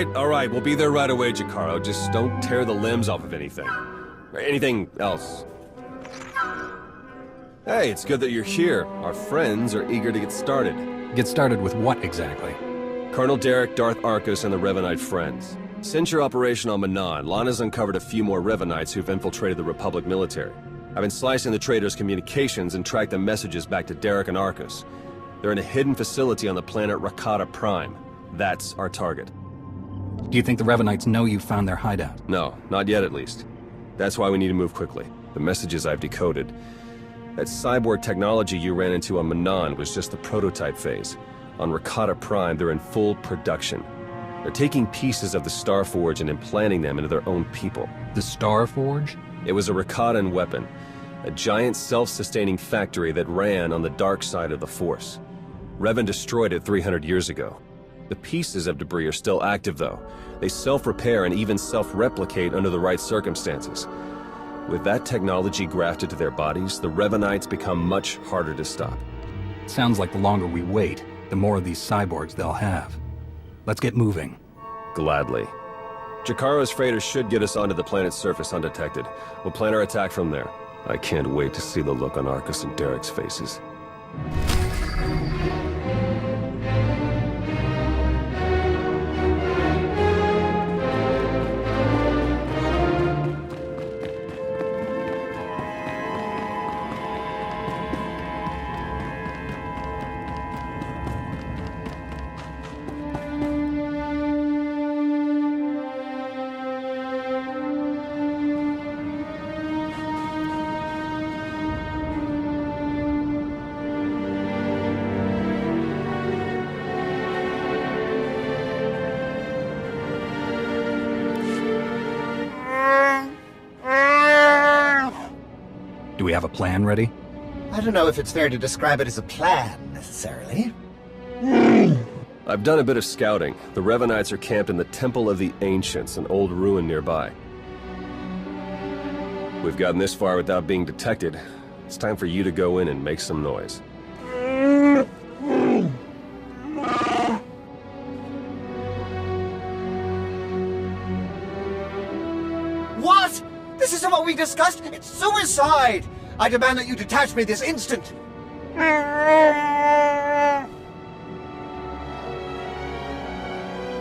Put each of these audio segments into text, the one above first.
all right. We'll be there right away, Jacaro. Just don't tear the limbs off of anything. Or anything else. Hey, it's good that you're here. Our friends are eager to get started. Get started with what exactly? Colonel Derek, Darth Arcus, and the Revanite friends. Since your operation on Manon, Lana's uncovered a few more Revanites who've infiltrated the Republic military. I've been slicing the traitors' communications and tracked the messages back to Derek and Arcus. They're in a hidden facility on the planet Rakata Prime. That's our target. Do you think the Revanites know you found their hideout? No, not yet at least. That's why we need to move quickly. The messages I've decoded. That cyborg technology you ran into on Manon was just the prototype phase. On Rakata Prime, they're in full production. They're taking pieces of the Star Forge and implanting them into their own people. The Star Forge? It was a Rakatan weapon. A giant self-sustaining factory that ran on the dark side of the Force. Revan destroyed it 300 years ago. The pieces of debris are still active, though. They self-repair and even self-replicate under the right circumstances. With that technology grafted to their bodies, the Revanites become much harder to stop. Sounds like the longer we wait, the more of these cyborgs they'll have. Let's get moving. Gladly. Jacaro's freighters should get us onto the planet's surface undetected. We'll plan our attack from there. I can't wait to see the look on Arcus and Derek's faces. Do we have a plan ready? I don't know if it's fair to describe it as a plan, necessarily. I've done a bit of scouting. The Revanites are camped in the Temple of the Ancients, an old ruin nearby. We've gotten this far without being detected. It's time for you to go in and make some noise. What? This isn't what we discussed! It's suicide! I demand that you detach me this instant!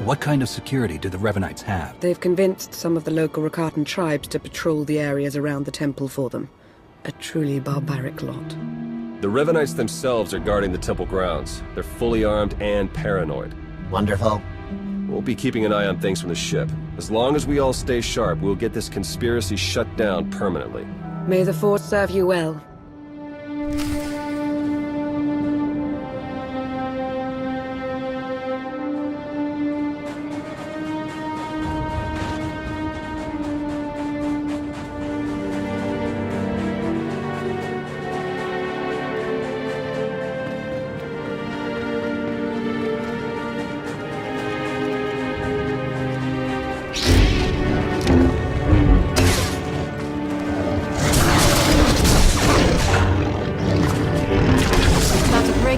What kind of security do the Revanites have? They've convinced some of the local Rakatan tribes to patrol the areas around the temple for them. A truly barbaric lot. The Revanites themselves are guarding the temple grounds. They're fully armed and paranoid. Wonderful. We'll be keeping an eye on things from the ship. As long as we all stay sharp, we'll get this conspiracy shut down permanently. May the Force serve you well.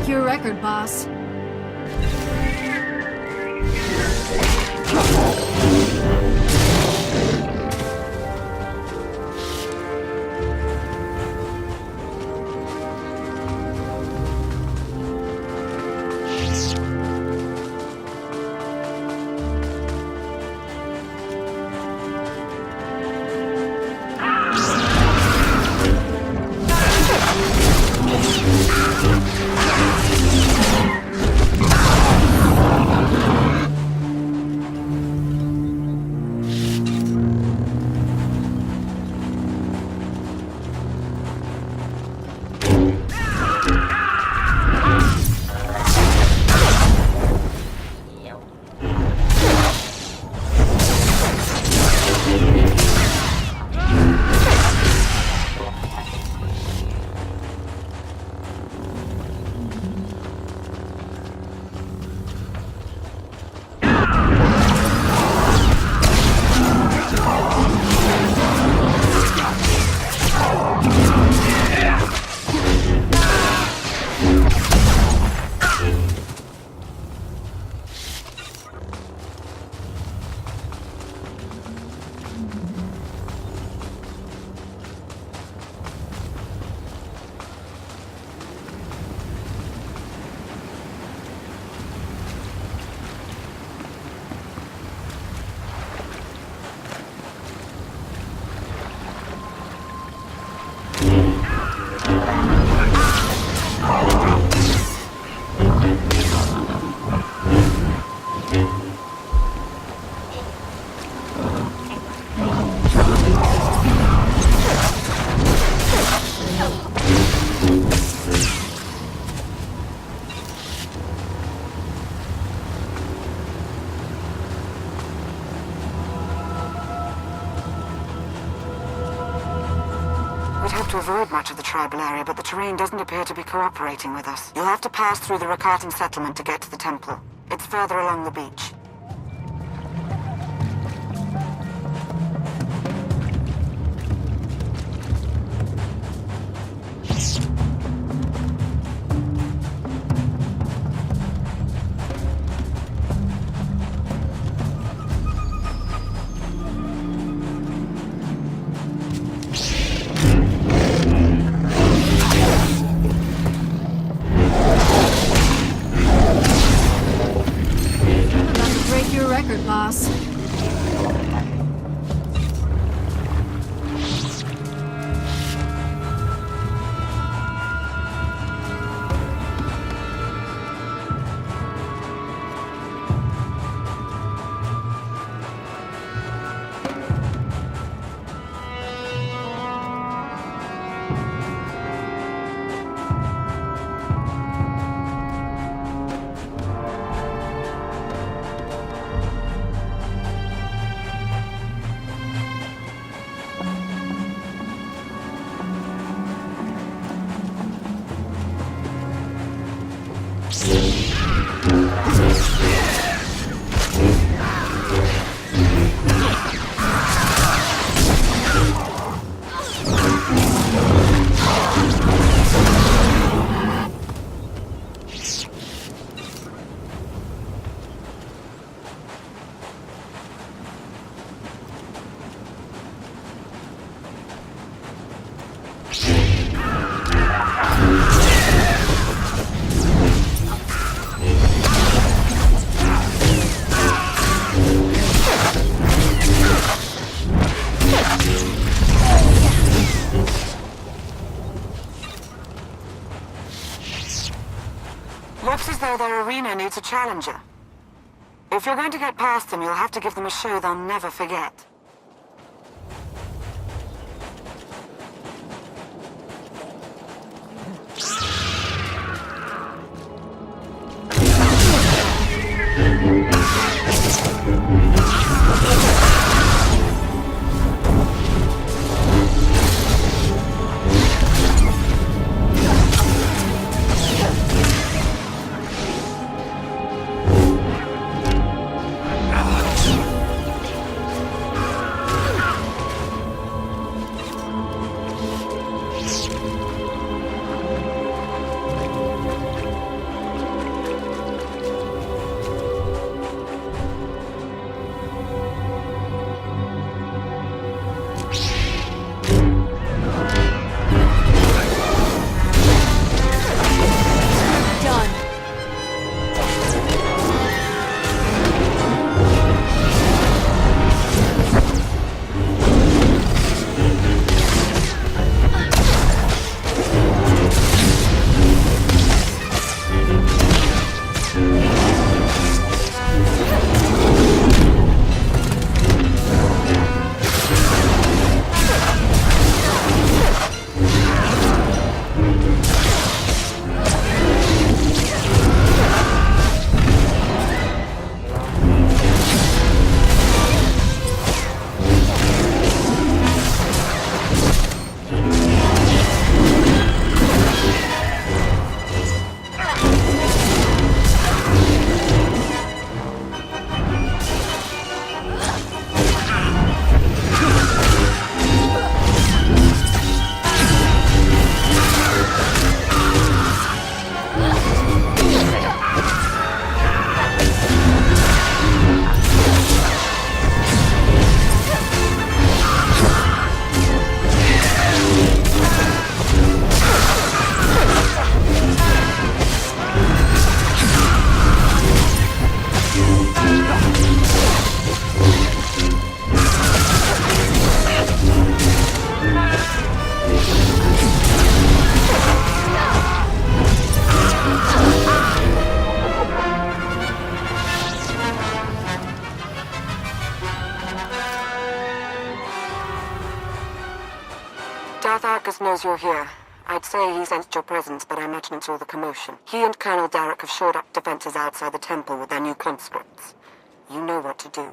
Your record, boss. We'd have to avoid much of the tribal area, but the terrain doesn't appear to be cooperating with us. You'll have to pass through the Rakatan settlement to get to the temple. It's further along the beach. About to break your record, boss. Looks as though their arena needs a challenger. If you're going to get past them, you'll have to give them a show they'll never forget. Darth Arcus knows you're here. I'd say he sensed your presence, but I imagine it's all the commotion. He and Colonel Derek have shored up defenses outside the temple with their new conscripts. You know what to do.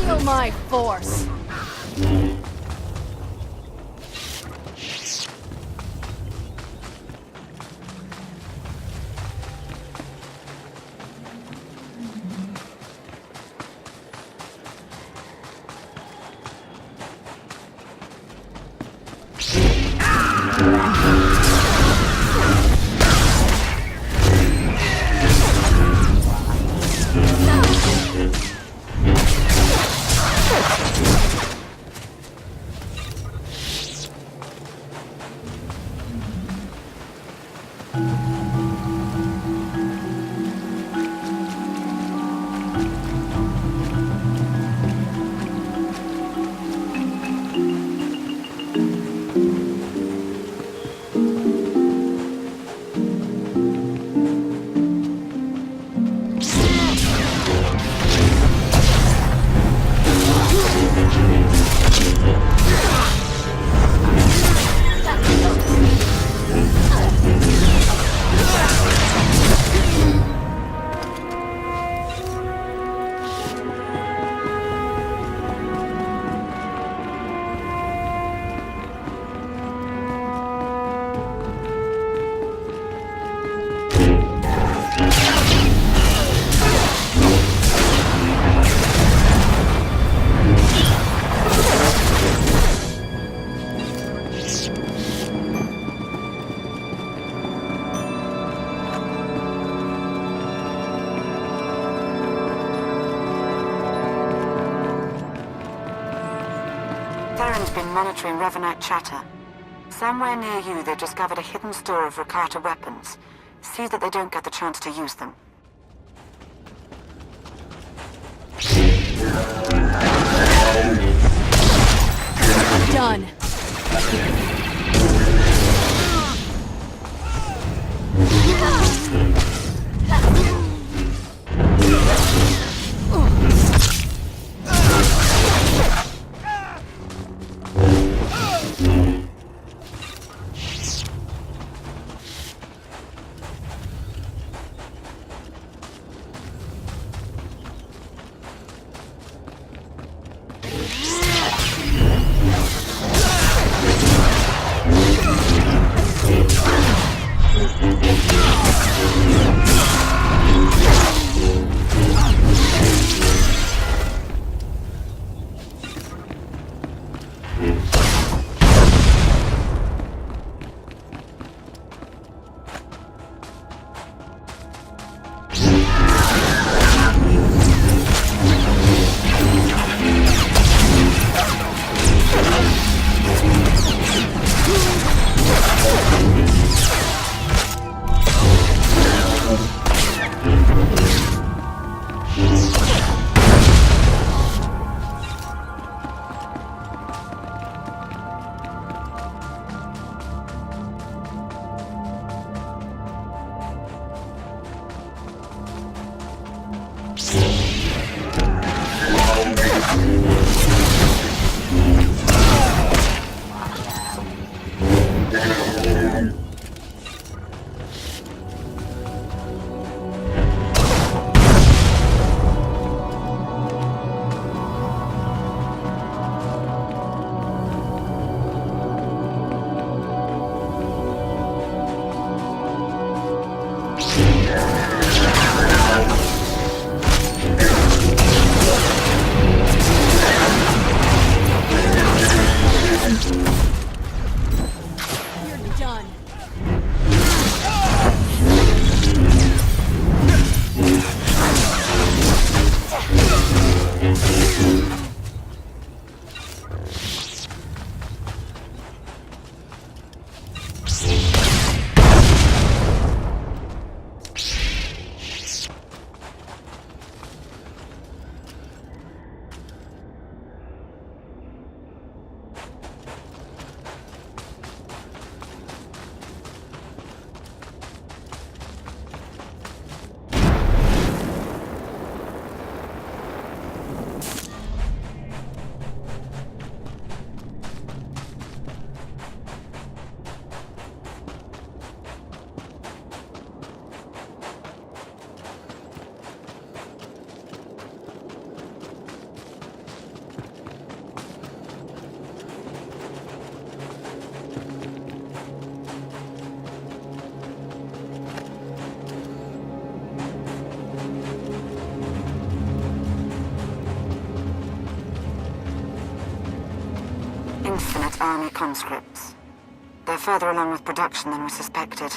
Feel my force. Theron's been monitoring Revanite chatter. Somewhere near you, they've discovered a hidden store of Rakata weapons. See that they don't get the chance to use them. Done. elite army conscripts. They're further along with production than we suspected.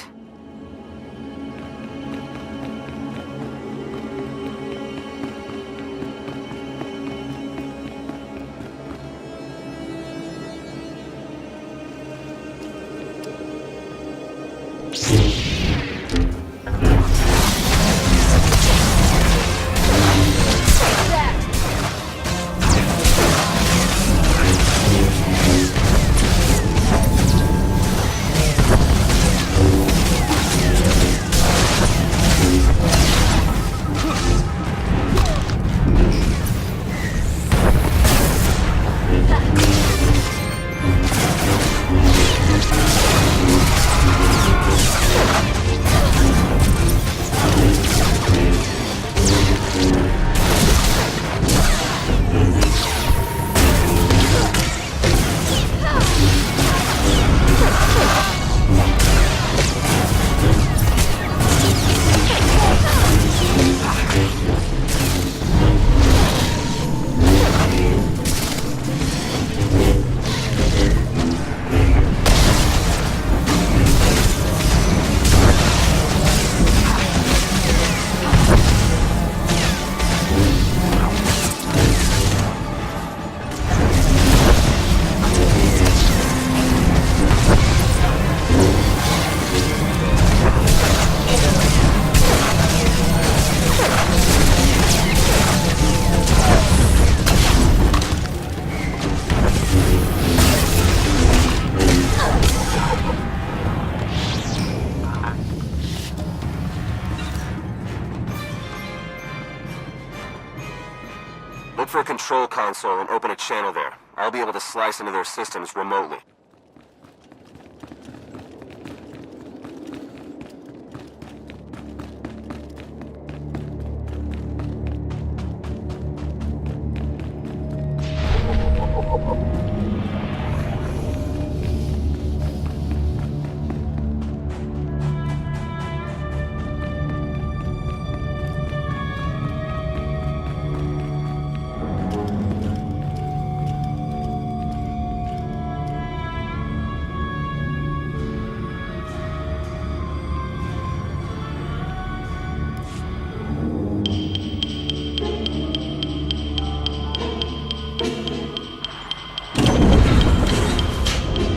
Look for a control console and open a channel there. I'll be able to slice into their systems remotely.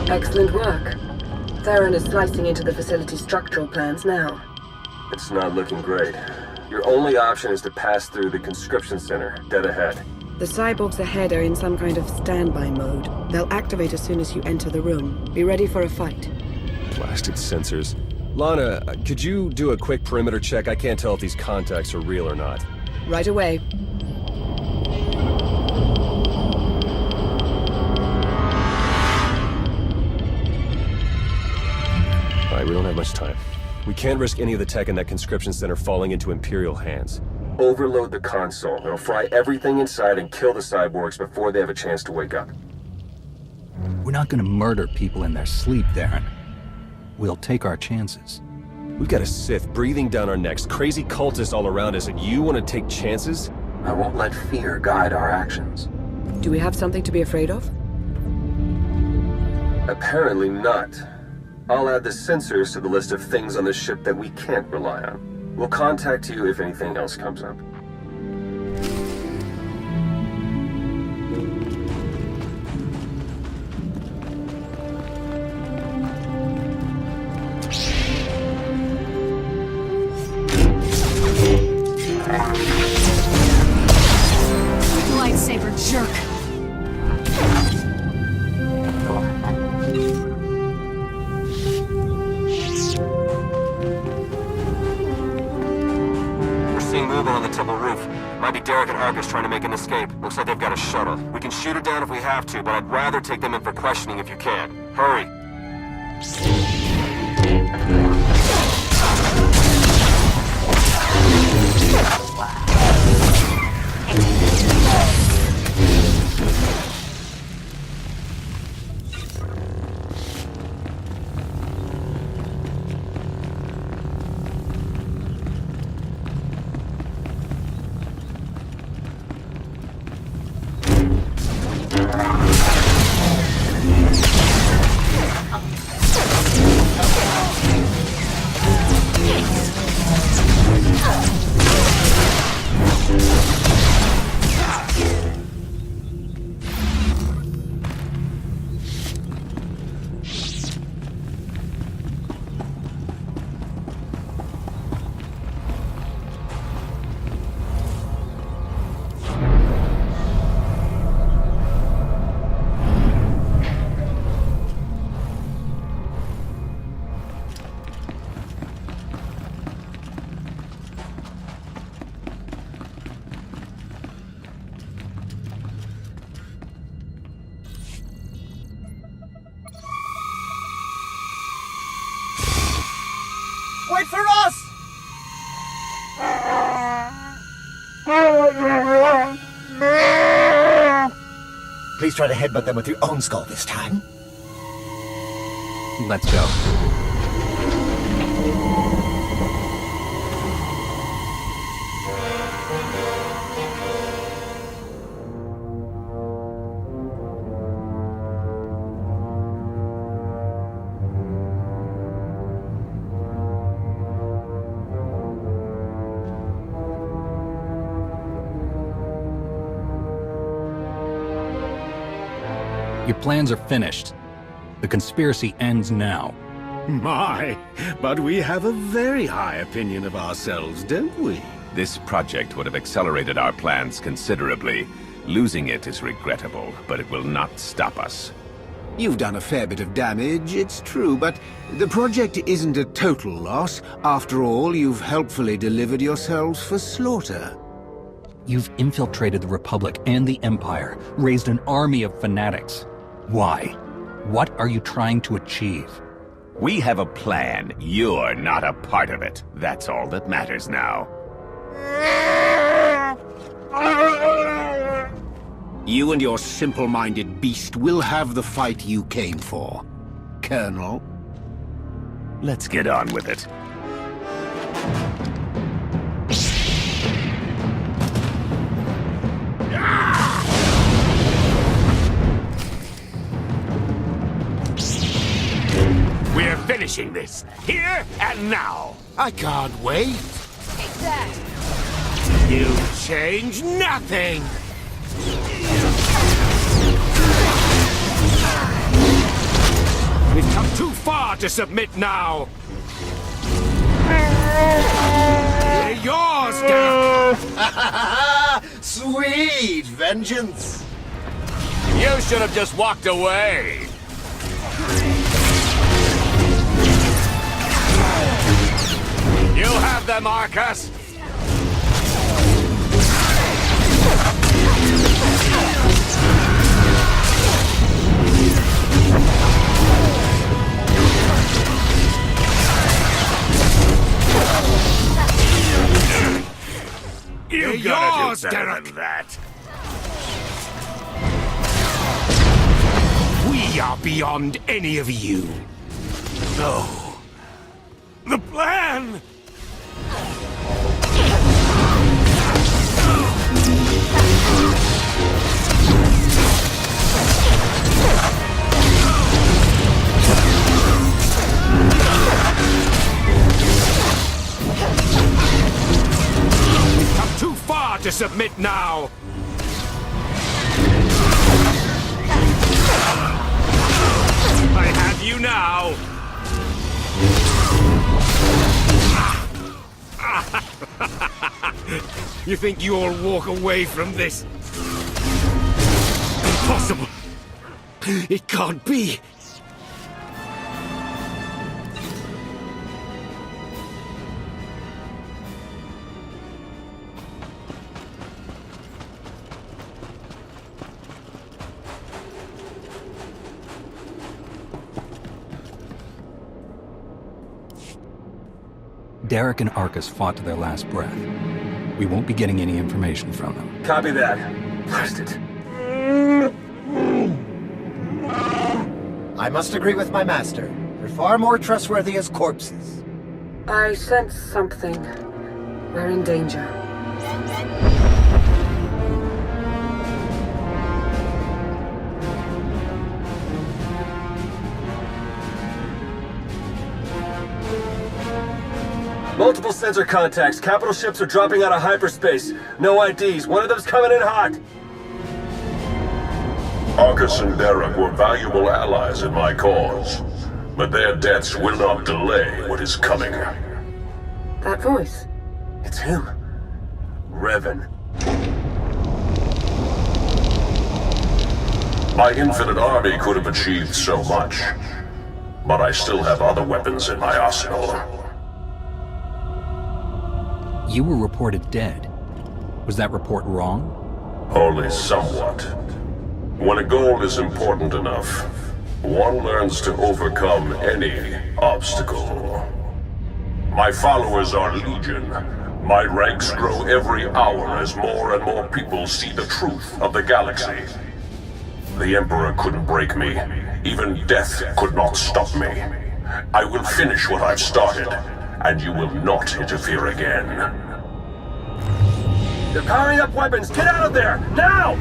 Excellent work. Theron is slicing into the facility's structural plans now. It's not looking great. Your only option is to pass through the conscription center, dead ahead. The cyborgs ahead are in some kind of standby mode. They'll activate as soon as you enter the room. Be ready for a fight. Blasted sensors. Lana, could you do a quick perimeter check? I can't tell if these contacts are real or not. Right away. Alright, we don't have much time. We can't risk any of the tech in that conscription center falling into Imperial hands. Overload the console. It'll fry everything inside and kill the cyborgs before they have a chance to wake up. We're not gonna murder people in their sleep, Theron. We'll take our chances. We've got a Sith breathing down our necks, crazy cultists all around us, and you want to take chances? I won't let fear guide our actions. Do we have something to be afraid of? Apparently not. I'll add the sensors to the list of things on the ship that we can't rely on. We'll contact you if anything else comes up. Lightsaber jerk. Movement on the temple roof. Might be Derek and Arcus trying to make an escape. Looks like they've got a shuttle. We can shoot it down if we have to, but I'd rather take them in for questioning if you can. Hurry. Wait for us! Please try to headbutt them with your own skull this time. Let's go. Your plans are finished. The conspiracy ends now. My, but we have a very high opinion of ourselves, don't we? This project would have accelerated our plans considerably. Losing it is regrettable, but it will not stop us. You've done a fair bit of damage, it's true, but the project isn't a total loss. After all, you've helpfully delivered yourselves for slaughter. You've infiltrated the Republic and the Empire, raised an army of fanatics. Why? What are you trying to achieve? We have a plan. You're not a part of it. That's all that matters now. You and your simple-minded beast will have the fight you came for, Colonel. Let's get on with it. We're finishing this, here and now. I can't wait. Take that! You change nothing! We've come too far to submit now. They're yours, Garrett. Sweet vengeance! You should have just walked away. You have them, Marcus. You gotta do better than that. We are beyond any of you. No. The plan! We've come too far to submit now. I have you now. You think you'll walk away from this? Impossible. It can't be. Derek and Arcus fought to their last breath. We won't be getting any information from them. Copy that. Blast it. I must agree with my master. They're far more trustworthy as corpses. I sense something. We're in danger. Multiple sensor contacts. Capital ships are dropping out of hyperspace. No IDs. One of them's coming in hot. Arcus and Derek were valuable allies in my cause, but their deaths will not delay what is coming. That voice. It's him. Revan. My infinite army could have achieved so much, but I still have other weapons in my arsenal. You were reported dead. Was that report wrong? Only somewhat. When a goal is important enough, one learns to overcome any obstacle. My followers are legion. My ranks grow every hour as more and more people see the truth of the galaxy. The Emperor couldn't break me. Even death could not stop me. I will finish what I've started, and you will not interfere again. They're powering up weapons! Get out of there! Now!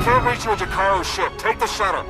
Can't reach your Jakaro ship. Take the shuttle.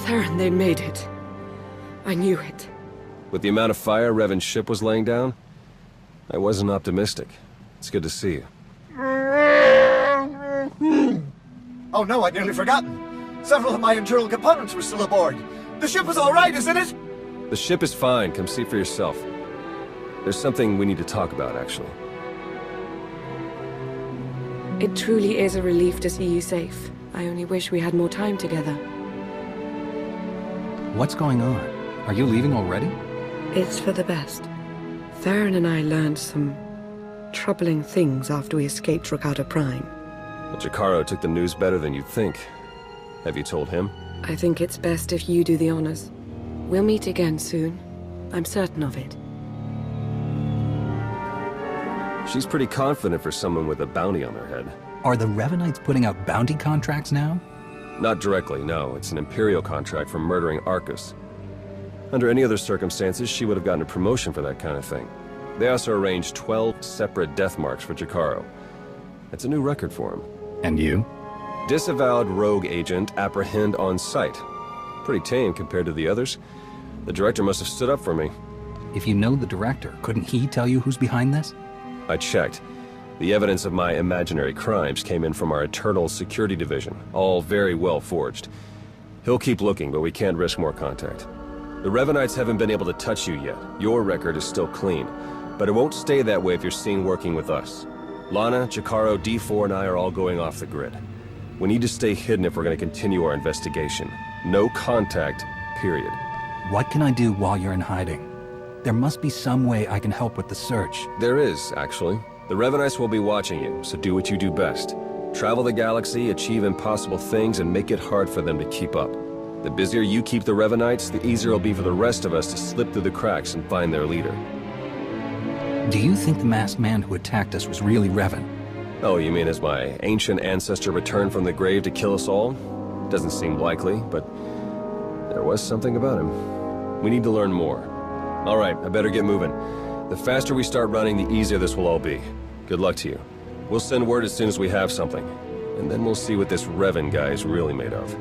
Theron, they made it. I knew it. With the amount of fire Revan's ship was laying down, I wasn't optimistic. It's good to see you. Oh no, I'd nearly forgotten. Several of my internal components were still aboard. The ship is all right, isn't it? The ship is fine. Come see for yourself. There's something we need to talk about, actually. It truly is a relief to see you safe. I only wish we had more time together. What's going on? Are you leaving already? It's for the best. Theron and I learned some troubling things after we escaped Rakata Prime. Well, Jakaro took the news better than you'd think. Have you told him? I think it's best if you do the honors. We'll meet again soon. I'm certain of it. She's pretty confident for someone with a bounty on their head. Are the Revanites putting out bounty contracts now? Not directly, no. It's an Imperial contract for murdering Arcus. Under any other circumstances, she would have gotten a promotion for that kind of thing. They also arranged 12 separate death marks for Jakaro. That's a new record for him. And you? Disavowed rogue agent, apprehend on sight. Pretty tame compared to the others. The director must have stood up for me. If you know the director, couldn't he tell you who's behind this? I checked. The evidence of my imaginary crimes came in from our Eternal Security Division, all very well forged. He'll keep looking, but we can't risk more contact. The Revanites haven't been able to touch you yet. Your record is still clean, but it won't stay that way if you're seen working with us. Lana, Jakaro, D4, and I are all going off the grid. We need to stay hidden if we're going to continue our investigation. No contact, period. What can I do while you're in hiding? There must be some way I can help with the search. There is, actually. The Revanites will be watching you, so do what you do best. Travel the galaxy, achieve impossible things, and make it hard for them to keep up. The busier you keep the Revanites, the easier it'll be for the rest of us to slip through the cracks and find their leader. Do you think the masked man who attacked us was really Revan? Oh, you mean as my ancient ancestor returned from the grave to kill us all? Doesn't seem likely, but there was something about him. We need to learn more. All right, I better get moving. The faster we start running, the easier this will all be. Good luck to you. We'll send word as soon as we have something. And then we'll see what this Revan guy is really made of.